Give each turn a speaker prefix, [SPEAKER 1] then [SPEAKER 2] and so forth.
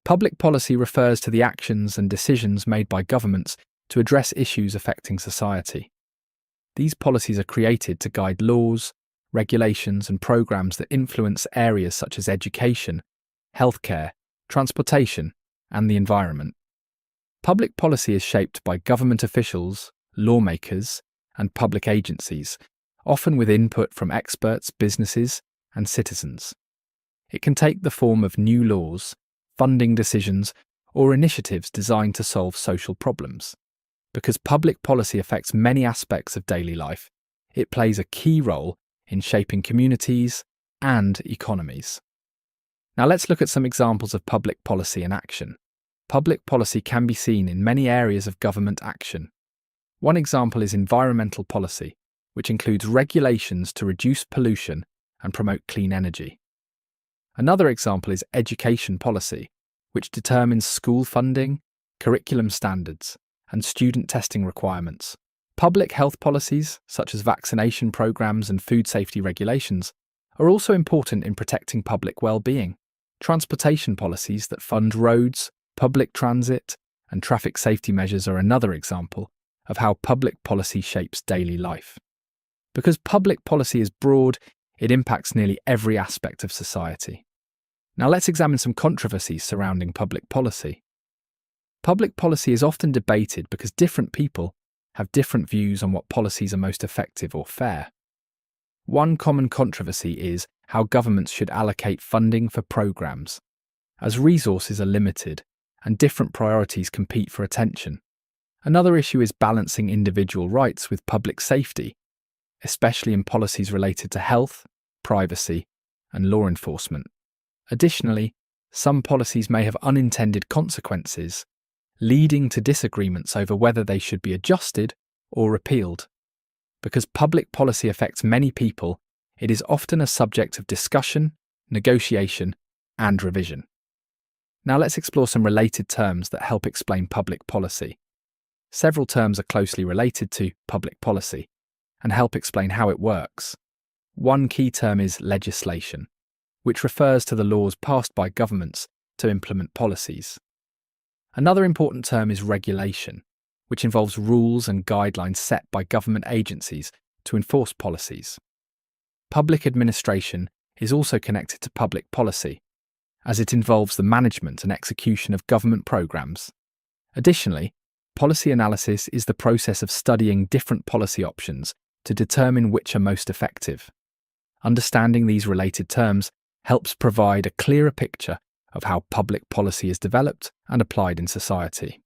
[SPEAKER 1] Public policy refers to the actions and decisions made by governments to address issues affecting society. These policies are created to guide laws, regulations, and programs that influence areas such as education, healthcare, transportation, and the environment. Public policy is shaped by government officials, lawmakers, and public agencies, often with input from experts, businesses, and citizens. It can take the form of new laws, funding decisions, or initiatives designed to solve social problems. Because public policy affects many aspects of daily life, it plays a key role in shaping communities and economies. Now let's look at some examples of public policy in action. Public policy can be seen in many areas of government action. One example is environmental policy, which includes regulations to reduce pollution and promote clean energy. Another example is education policy, which determines school funding, curriculum standards, and student testing requirements. Public health policies, such as vaccination programs and food safety regulations, are also important in protecting public well-being. Transportation policies that fund roads, public transit, and traffic safety measures are another example of how public policy shapes daily life. Because public policy is broad, it impacts nearly every aspect of society. Now let's examine some controversies surrounding public policy. Public policy is often debated because different people have different views on what policies are most effective or fair. One common controversy is how governments should allocate funding for programs, as resources are limited and different priorities compete for attention. Another issue is balancing individual rights with public safety, especially in policies related to health, privacy, and law enforcement. Additionally, some policies may have unintended consequences, leading to disagreements over whether they should be adjusted or repealed. Because public policy affects many people, it is often a subject of discussion, negotiation, and revision. Now let's explore some related terms that help explain public policy. Several terms are closely related to public policy and help explain how it works. One key term is legislation, which refers to the laws passed by governments to implement policies. Another important term is regulation, which involves rules and guidelines set by government agencies to enforce policies. Public administration is also connected to public policy, as it involves the management and execution of government programs. Additionally, policy analysis is the process of studying different policy options to determine which are most effective. Understanding these related terms helps provide a clearer picture of how public policy is developed and applied in society.